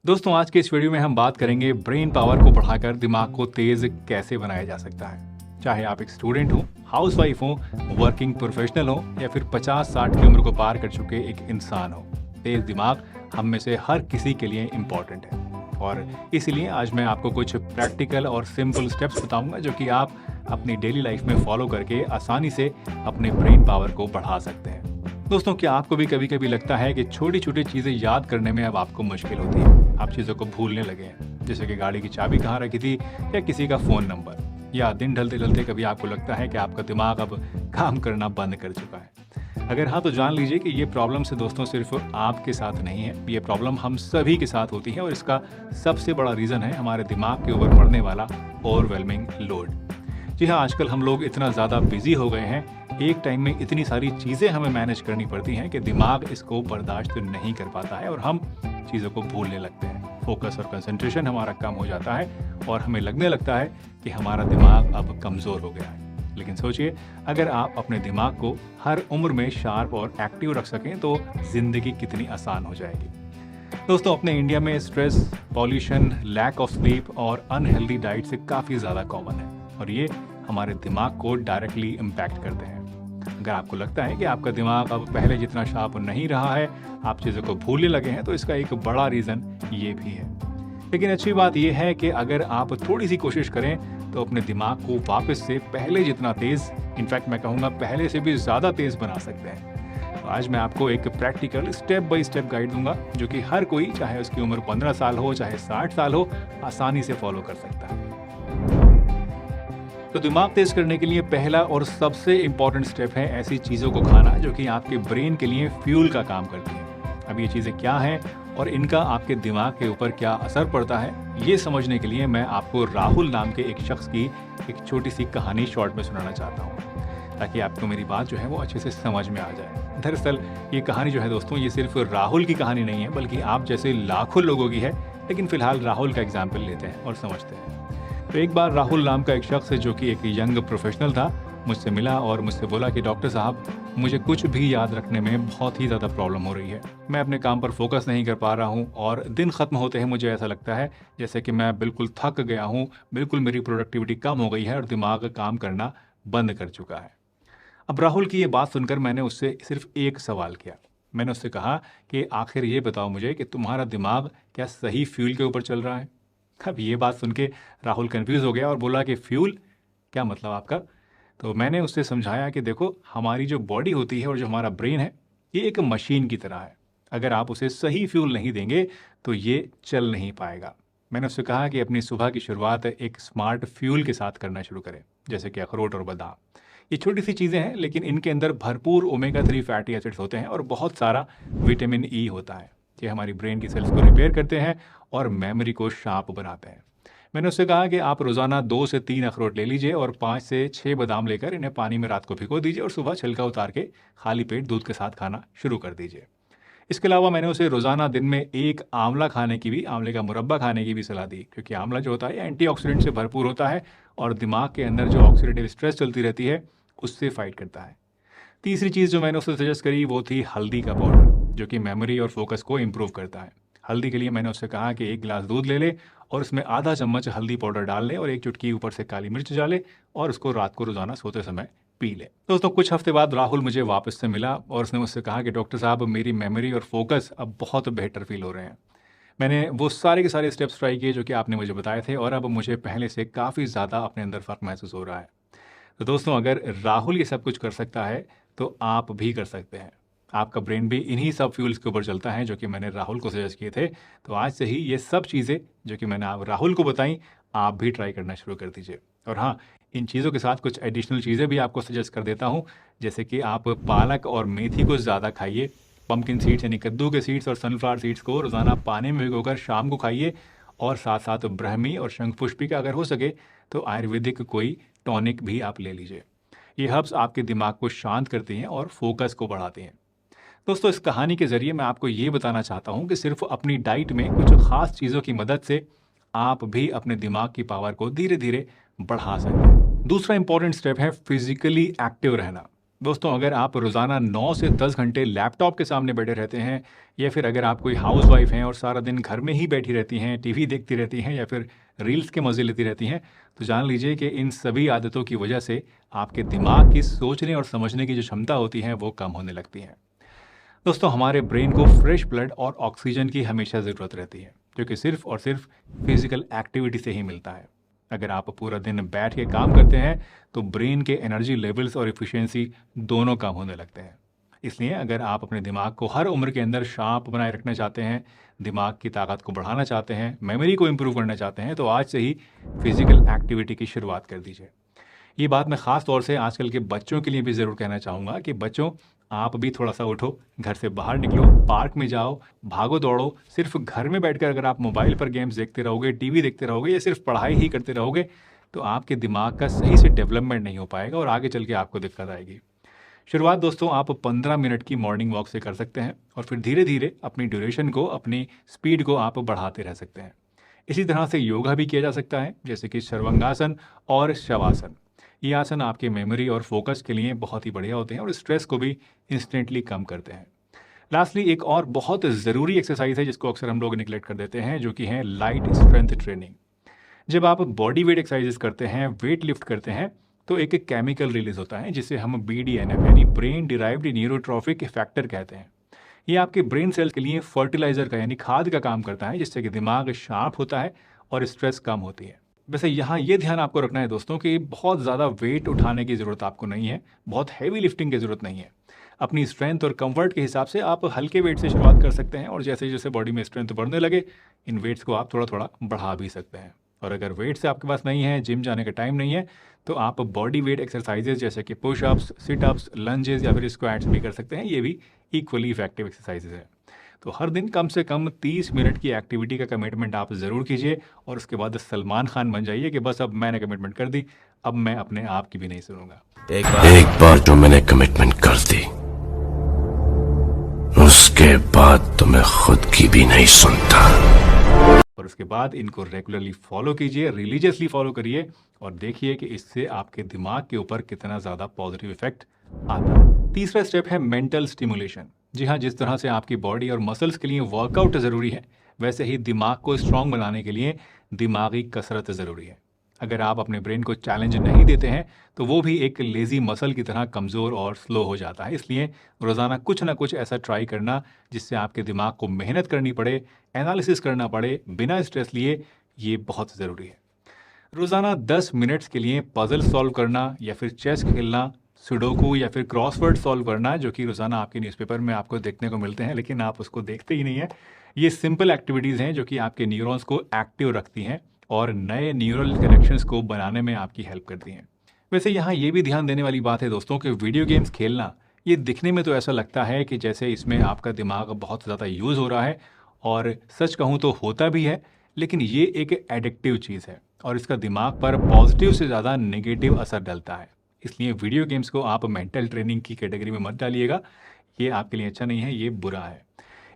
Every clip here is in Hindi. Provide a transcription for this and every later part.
दोस्तों आज के इस वीडियो में हम बात करेंगे ब्रेन पावर को बढ़ाकर दिमाग को तेज कैसे बनाया जा सकता है। चाहे आप एक स्टूडेंट हो, हाउसवाइफ हो, वर्किंग प्रोफेशनल हो या फिर 50-60 की उम्र को पार कर चुके एक इंसान हो, तेज दिमाग हम में से हर किसी के लिए इम्पॉर्टेंट है। और इसीलिए आज मैं आपको कुछ प्रैक्टिकल और सिंपल स्टेप्स बताऊंगा जो कि आप अपनी डेली लाइफ में फॉलो करके आसानी से अपने ब्रेन पावर को बढ़ा सकते हैं। दोस्तों, क्या आपको भी कभी कभी लगता है कि छोटी छोटी चीज़ें याद करने में अब आपको मुश्किल होती है? आप चीज़ों को भूलने लगे हैं, जैसे कि गाड़ी की चाबी कहाँ रखी थी या किसी का फ़ोन नंबर, या दिन ढलते ढलते कभी आपको लगता है कि आपका दिमाग अब काम करना बंद कर चुका है। अगर हाँ, तो जान लीजिए कि ये प्रॉब्लम से दोस्तों सिर्फ आपके साथ नहीं है, ये प्रॉब्लम हम सभी के साथ होती है और इसका सबसे बड़ा रीज़न है हमारे दिमाग के ऊपर पड़ने वाला ओवरवेलमिंग लोड। जी हाँ, आजकल हम लोग इतना ज़्यादा बिजी हो गए हैं, एक टाइम में इतनी सारी चीज़ें हमें मैनेज करनी पड़ती हैं कि दिमाग इसको बर्दाश्त नहीं कर पाता है और हम चीज़ों को भूलने लगते हैं। फोकस और कंसंट्रेशन हमारा कम हो जाता है और हमें लगने लगता है कि हमारा दिमाग अब कमज़ोर हो गया है। लेकिन सोचिए, अगर आप अपने दिमाग को हर उम्र में शार्प और एक्टिव रख सकें तो ज़िंदगी कितनी आसान हो जाएगी। दोस्तों, अपने इंडिया में stress, pollution, lack of sleep और अनहेल्दी डाइट से काफ़ी ज़्यादा कॉमन है और ये हमारे दिमाग को डायरेक्टली इम्पैक्ट करते हैं। अगर आपको लगता है कि आपका दिमाग अब पहले जितना शार्प नहीं रहा है, आप चीज़ों को भूलने लगे हैं, तो इसका एक बड़ा रीज़न ये भी है। लेकिन अच्छी बात यह है कि अगर आप थोड़ी सी कोशिश करें तो अपने दिमाग को वापस से पहले जितना तेज़, इनफैक्ट मैं कहूँगा पहले से भी ज़्यादा तेज़ बना सकते हैं। तो आज मैं आपको एक practical step by step guide दूंगा जो कि हर कोई, चाहे उसकी उम्र 15 साल हो चाहे 60 साल हो, आसानी से फॉलो कर सकता है। तो दिमाग तेज करने के लिए पहला और सबसे इम्पॉर्टेंट स्टेप है ऐसी चीज़ों को खाना जो कि आपके ब्रेन के लिए फ्यूल का काम करती हैं। अब ये चीज़ें क्या हैं और इनका आपके दिमाग के ऊपर क्या असर पड़ता है, ये समझने के लिए मैं आपको राहुल नाम के एक शख्स की एक छोटी सी कहानी शॉर्ट में सुनाना चाहता हूँ, ताकि आपको मेरी बात जो है वो अच्छे से समझ में आ जाए। दरअसल ये कहानी जो है दोस्तों, ये सिर्फ राहुल की कहानी नहीं है, बल्कि आप जैसे लाखों लोगों की है। लेकिन फिलहाल राहुल का एग्जाम्पल लेते हैं और समझते हैं। तो एक बार राहुल नाम का एक शख्स जो कि एक यंग प्रोफेशनल था, मुझसे मिला और मुझसे बोला कि डॉक्टर साहब, मुझे कुछ भी याद रखने में बहुत ही ज़्यादा प्रॉब्लम हो रही है। मैं अपने काम पर फोकस नहीं कर पा रहा हूँ और दिन ख़त्म होते हैं मुझे ऐसा लगता है जैसे कि मैं बिल्कुल थक गया हूँ, बिल्कुल मेरी प्रोडक्टिविटी कम हो गई है और दिमाग काम करना बंद कर चुका है। अब राहुल की ये बात सुनकर मैंने उससे सिर्फ एक सवाल किया। मैंने उससे कहा कि आखिर ये बताओ मुझे कि तुम्हारा दिमाग क्या सही फ्यूल के ऊपर चल रहा है? अब ये बात सुन के राहुल कंफ्यूज हो गया और बोला कि फ्यूल, क्या मतलब आपका? तो मैंने उससे समझाया कि देखो, हमारी जो बॉडी होती है और जो हमारा ब्रेन है, ये एक मशीन की तरह है। अगर आप उसे सही फ्यूल नहीं देंगे तो ये चल नहीं पाएगा। मैंने उससे कहा कि अपनी सुबह की शुरुआत एक स्मार्ट फ्यूल के साथ करना शुरू करें, जैसे कि अखरोट और बादाम। ये छोटी सी चीज़ें हैं, लेकिन इनके अंदर भरपूर ओमेगा 3 फैटी एसिड्स होते हैं और बहुत सारा विटामिन ई होता है। ये हमारी ब्रेन की सेल्स को रिपेयर करते हैं और मेमोरी को शार्प बनाते हैं। मैंने उससे कहा कि आप रोज़ाना 2 से 3 अखरोट ले लीजिए और 5 से 6 बादाम लेकर इन्हें पानी में रात को भिगो दीजिए और सुबह छिलका उतार के खाली पेट दूध के साथ खाना शुरू कर दीजिए। इसके अलावा मैंने उसे रोज़ाना दिन में एक आंवला खाने की भी, आंवले का मुरब्बा खाने की भी सलाह दी, क्योंकि आंवला जो होता है एंटीऑक्सीडेंट से भरपूर होता है और दिमाग के अंदर जो ऑक्सीडेटिव स्ट्रेस चलती रहती है उससे फाइट करता है। तीसरी चीज़ जो मैंने उसे सजेस्ट करी वो थी हल्दी का पाउडर, जो कि मेमोरी और फोकस को इम्प्रूव करता है। हल्दी के लिए मैंने उससे कहा कि 1 गिलास दूध ले ले और उसमें आधा चम्मच हल्दी पाउडर डाल ले और 1 चुटकी ऊपर से काली मिर्च डाले और उसको रात को रोज़ाना सोते समय पी ले। दोस्तों, कुछ हफ्ते बाद राहुल मुझे वापस से मिला और उसने मुझसे कहा कि डॉक्टर साहब, मेरी मेमोरी और फोकस अब बहुत बेहतर फील हो रहे हैं। मैंने वो सारे के सारे स्टेप्स ट्राई किए जो कि आपने मुझे बताए थे और अब मुझे पहले से काफ़ी ज़्यादा अपने अंदर फ़र्क महसूस हो रहा है। तो दोस्तों, अगर राहुल ये सब कुछ कर सकता है तो आप भी कर सकते हैं। आपका ब्रेन भी इन्हीं सब फ्यूल्स के ऊपर चलता है जो कि मैंने राहुल को सजेस्ट किए थे। तो आज से ही ये सब चीज़ें जो कि मैंने आप राहुल को बताई, आप भी ट्राई करना शुरू कर दीजिए। और हाँ, इन चीज़ों के साथ कुछ एडिशनल चीज़ें भी आपको सजेस्ट कर देता हूँ, जैसे कि आप पालक और मेथी को ज़्यादा खाइए। पम्पकिन सीड्स यानी कद्दू के सीड्स और सनफ्लावर सीड्स को रोज़ाना पानी में भिगोकर शाम को खाइए और साथ साथ ब्राह्मी और शंखपुष्पी का अगर हो सके तो आयुर्वेदिक कोई टॉनिक भी आप ले लीजिए। ये हर्ब्स आपके दिमाग को शांत करती हैं और फोकस को बढ़ाती हैं। दोस्तों, इस कहानी के ज़रिए मैं आपको ये बताना चाहता हूँ कि सिर्फ अपनी डाइट में कुछ ख़ास चीज़ों की मदद से आप भी अपने दिमाग की पावर को धीरे धीरे बढ़ा सकते हैं। दूसरा इंपॉर्टेंट स्टेप है फिजिकली एक्टिव रहना। दोस्तों, अगर आप रोज़ाना 9 से 10 घंटे लैपटॉप के सामने बैठे रहते हैं या फिर अगर आप कोई हाउसवाइफ हैं और सारा दिन घर में ही बैठी रहती हैं, टीवी देखती रहती हैं या फिर रील्स के मज़े लेती रहती हैं, तो जान लीजिए कि इन सभी आदतों की वजह से आपके दिमाग की सोचने और समझने की जो क्षमता होती है वो कम होने लगती है। दोस्तों, हमारे ब्रेन को फ्रेश ब्लड और ऑक्सीजन की हमेशा ज़रूरत रहती है, जो कि सिर्फ और सिर्फ फिजिकल एक्टिविटी से ही मिलता है। अगर आप पूरा दिन बैठ के काम करते हैं तो ब्रेन के एनर्जी लेवल्स और इफ़िशिएंसी दोनों कम होने लगते हैं। इसलिए अगर आप अपने दिमाग को हर उम्र के अंदर शार्प बनाए रखना चाहते हैं, दिमाग की ताकत को बढ़ाना चाहते हैं, मेमोरी को इम्प्रूव करना चाहते हैं, तो आज से ही फिजिकल एक्टिविटी की शुरुआत कर दीजिए। ये बात मैं ख़ास तौर से आजकल के बच्चों के लिए भी ज़रूर कहना चाहूँगा कि बच्चों, आप भी थोड़ा सा उठो, घर से बाहर निकलो, पार्क में जाओ, भागो दौड़ो। सिर्फ घर में बैठकर अगर आप मोबाइल पर गेम्स देखते रहोगे, टीवी देखते रहोगे या सिर्फ पढ़ाई ही करते रहोगे, तो आपके दिमाग का सही से डेवलपमेंट नहीं हो पाएगा और आगे चल के आपको दिक्कत आएगी। शुरुआत दोस्तों आप 15 मिनट की मॉर्निंग वॉक से कर सकते हैं और फिर धीरे धीरे अपनी ड्यूरेशन को, अपनी स्पीड को आप बढ़ाते रह सकते हैं। इसी तरह से योगा भी किया जा सकता है, जैसे कि सर्वांगासन और शवासन। ये आसन आपके मेमोरी और फोकस के लिए बहुत ही बढ़िया होते हैं और स्ट्रेस को भी इंस्टेंटली कम करते हैं। लास्टली एक और बहुत ज़रूरी एक्सरसाइज है जिसको अक्सर हम लोग निगलेक्ट कर देते हैं, जो कि है लाइट स्ट्रेंथ ट्रेनिंग। जब आप बॉडी वेट एक्सरसाइजेस करते हैं, वेट लिफ्ट करते हैं, तो एक केमिकल रिलीज होता है जिसे हम BDNF यानी ब्रेन डिराइव्ड न्यूरोट्रॉफिक फैक्टर कहते हैं। ये आपके ब्रेन सेल के लिए फर्टिलाइजर का यानी खाद का काम करता है, जिससे कि दिमाग शार्प होता है और स्ट्रेस कम होती है। वैसे यहाँ ये ध्यान आपको रखना है दोस्तों कि बहुत ज़्यादा वेट उठाने की ज़रूरत आपको नहीं है, बहुत हैवी लिफ्टिंग की ज़रूरत नहीं है। अपनी स्ट्रेंथ और कंफर्ट के हिसाब से आप हल्के वेट से शुरुआत कर सकते हैं और जैसे जैसे बॉडी में स्ट्रेंथ बढ़ने लगे, इन वेट्स को आप थोड़ा थोड़ा बढ़ा भी सकते हैं। और अगर वेट से आपके पास नहीं है, जिम जाने का टाइम नहीं है, तो आप बॉडी वेट एक्सरसाइजेज जैसे कि पुशअप्स, सिटअप्स, लंजेस या फिर स्क्वाट्स भी कर सकते हैं। ये भी इक्वली इफेक्टिव एक्सरसाइजेज है। तो हर दिन कम से कम 30 मिनट की एक्टिविटी का कमिटमेंट आप ज़रूर कीजिए और उसके बाद सलमान खान बन जाइए कि बस अब मैंने कमिटमेंट कर दी, अब मैं अपने आप की भी नहीं सुनूंगा। एक बार जो मैंने कमिटमेंट कर दी, उसके बाद तो मैं खुद की भी नहीं सुनता। और उसके बाद इनको रेगुलरली फॉलो कीजिए, रिलीजियसली फॉलो करिए और देखिए कि इससे आपके दिमाग के ऊपर कितना ज़्यादा पॉजिटिव इफेक्ट आता है। तीसरा स्टेप है मेंटल स्टिमुलेशन। जी हाँ, जिस तरह से आपकी बॉडी और मसल्स के लिए वर्कआउट ज़रूरी है, वैसे ही दिमाग को स्ट्रांग बनाने के लिए दिमागी कसरत ज़रूरी है। अगर आप अपने ब्रेन को चैलेंज नहीं देते हैं तो वो भी एक लेज़ी मसल की तरह कमज़ोर और स्लो हो जाता है। इसलिए रोज़ाना कुछ ना कुछ ऐसा ट्राई करना जिससे आपके दिमाग को मेहनत करनी पड़े, एनालिसिस करना पड़े बिना स्ट्रेस लिए, ये बहुत ज़रूरी है। रोज़ाना 10 मिनट्स के लिए पजल सॉल्व करना या फिर चेस खेलना, सुडोकू या फिर क्रॉसवर्ड सॉल्व करना, जो कि रोज़ाना आपके न्यूज़पेपर में आपको देखने को मिलते हैं लेकिन आप उसको देखते ही नहीं है। ये सिंपल एक्टिविटीज़ हैं जो कि आपके न्यूरॉन्स को एक्टिव रखती हैं और नए न्यूरल कनेक्शंस को बनाने में आपकी हेल्प करती हैं। वैसे यहाँ ये भी ध्यान देने वाली बात है दोस्तों कि वीडियो गेम्स खेलना, ये दिखने में तो ऐसा लगता है कि जैसे इसमें आपका दिमाग बहुत ज़्यादा यूज़ हो रहा है, और सच कहूँ तो होता भी है, लेकिन ये एक एडिक्टिव चीज़ है और इसका दिमाग पर पॉजिटिव से ज़्यादा नेगेटिव असर डलता है। इसलिए वीडियो गेम्स को आप मेंटल ट्रेनिंग की कैटेगरी में मत डालिएगा, ये आपके लिए अच्छा नहीं है, ये बुरा है।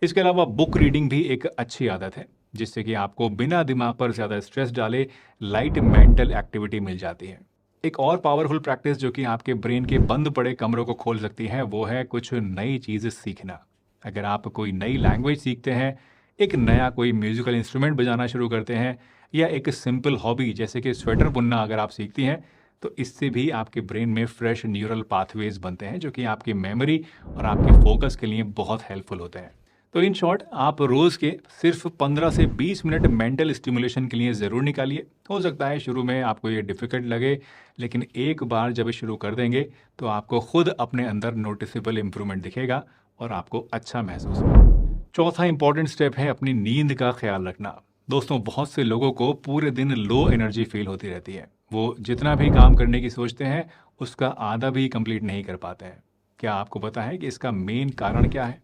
इसके अलावा बुक रीडिंग भी एक अच्छी आदत है, जिससे कि आपको बिना दिमाग पर ज़्यादा स्ट्रेस डाले लाइट मेंटल एक्टिविटी मिल जाती है। एक और पावरफुल प्रैक्टिस जो कि आपके ब्रेन के बंद पड़े कमरों को खोल सकती है, वो है कुछ नई चीज़ सीखना। अगर आप कोई नई लैंग्वेज सीखते हैं, एक नया कोई म्यूजिकल इंस्ट्रूमेंट बजाना शुरू करते हैं या एक सिंपल हॉबी जैसे कि स्वेटर बुनना अगर आप सीखती हैं, तो इससे भी आपके ब्रेन में फ्रेश न्यूरल पाथवेज बनते हैं जो कि आपकी मेमोरी और आपके फोकस के लिए बहुत हेल्पफुल होते हैं। तो इन शॉर्ट, आप रोज़ के सिर्फ 15 से 20 मिनट मेंटल स्टिमुलेशन के लिए ज़रूर निकालिए। हो सकता है शुरू में आपको ये डिफ़िकल्ट लगे, लेकिन एक बार जब शुरू कर देंगे तो आपको खुद अपने अंदर नोटिसेबल इम्प्रूवमेंट दिखेगा और आपको अच्छा महसूस होगा। चौथा इंपॉर्टेंट स्टेप है अपनी नींद का ख्याल रखना। दोस्तों, बहुत से लोगों को पूरे दिन लो एनर्जी फील होती रहती है। वो जितना भी काम करने की सोचते हैं, उसका आधा भी कंप्लीट नहीं कर पाते हैं। क्या आपको पता है कि इसका मेन कारण क्या है?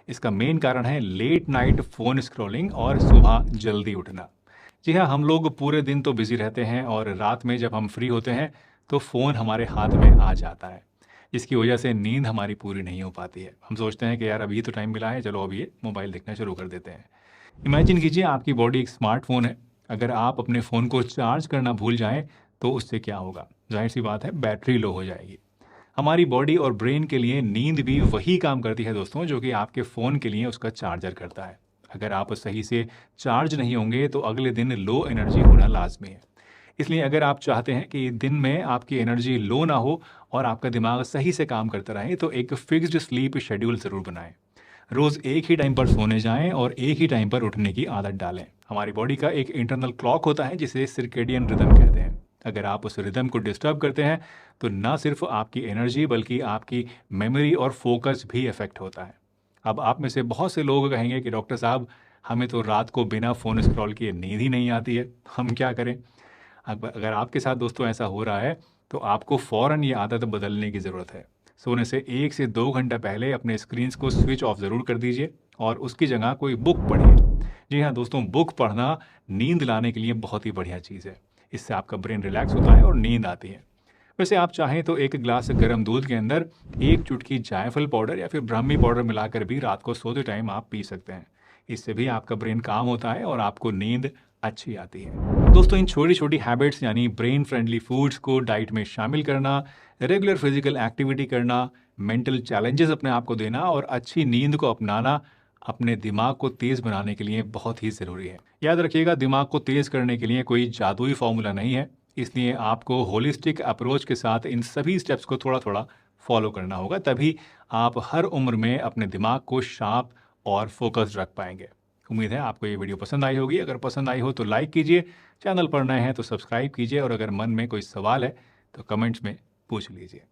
इसका मेन कारण है लेट नाइट फ़ोन स्क्रॉलिंग और सुबह जल्दी उठना। जी हाँ, हम लोग पूरे दिन तो बिजी रहते हैं और रात में जब हम फ्री होते हैं तो फ़ोन हमारे हाथ में आ जाता है, जिसकी वजह से नींद हमारी पूरी नहीं हो पाती है। हम सोचते हैं कि यार अभी तो टाइम मिला है, चलो अभी ये मोबाइल देखना शुरू कर देते हैं। इमेजिन कीजिए आपकी बॉडी एक स्मार्टफोन है। अगर आप अपने फ़ोन को चार्ज करना भूल जाएं तो उससे क्या होगा? जाहिर सी बात है, बैटरी लो हो जाएगी। हमारी बॉडी और ब्रेन के लिए नींद भी वही काम करती है दोस्तों, जो कि आपके फ़ोन के लिए उसका चार्जर करता है। अगर आप सही से चार्ज नहीं होंगे तो अगले दिन लो एनर्जी होना लाजमी है। इसलिए अगर आप चाहते हैं कि दिन में आपकी एनर्जी लो ना हो और आपका दिमाग सही से काम करता रहे, तो एक फिक्स्ड स्लीप शेड्यूल ज़रूर बनाएं। रोज़ एक ही टाइम पर सोने जाएं और एक ही टाइम पर उठने की आदत डालें। हमारी बॉडी का एक इंटरनल क्लॉक होता है जिसे सर्केडियन रिदम कहते हैं। अगर आप उस रिदम को डिस्टर्ब करते हैं तो ना सिर्फ आपकी एनर्जी बल्कि आपकी मेमोरी और फोकस भी इफेक्ट होता है। अब आप में से बहुत से लोग कहेंगे कि डॉक्टर साहब, हमें तो रात को बिना फ़ोन स्क्रॉल किए नींद ही नहीं आती है, हम क्या करें? अब अगर आपके साथ दोस्तों ऐसा हो रहा है तो आपको फ़ौरन ये आदत बदलने की ज़रूरत है। सोने से 1 से 2 घंटा पहले अपने स्क्रीन्स को स्विच ऑफ ज़रूर कर दीजिए और उसकी जगह कोई बुक पढ़िए। जी हाँ दोस्तों, बुक पढ़ना नींद लाने के लिए बहुत ही बढ़िया चीज़ है। इससे आपका ब्रेन रिलैक्स होता है और नींद आती है। वैसे आप चाहें तो एक गिलास गर्म दूध के अंदर 1 चुटकी जायफल पाउडर या फिर ब्राह्मी पाउडर मिलाकर भी रात को सोते टाइम आप पी सकते हैं। इससे भी आपका ब्रेन काम होता है और आपको नींद अच्छी आती है। दोस्तों, इन छोटी छोटी हैबिट्स यानी ब्रेन फ्रेंडली फूड्स को डाइट में शामिल करना, रेगुलर फिजिकल एक्टिविटी करना, मेंटल चैलेंजेस अपने आप को देना और अच्छी नींद को अपनाना अपने दिमाग को तेज़ बनाने के लिए बहुत ही ज़रूरी है। याद रखिएगा, दिमाग को तेज़ करने के लिए कोई जादुई फॉर्मूला नहीं है, इसलिए आपको होलिस्टिक अप्रोच के साथ इन सभी स्टेप्स को थोड़ा थोड़ा फॉलो करना होगा, तभी आप हर उम्र में अपने दिमाग को शार्प और फोकस्ड रख पाएंगे। उम्मीद है आपको ये वीडियो पसंद आई होगी। अगर पसंद आई हो तो लाइक कीजिए, चैनल पर नए हैं तो सब्सक्राइब कीजिए और अगर मन में कोई सवाल है तो कमेंट्स में पूछ लीजिए।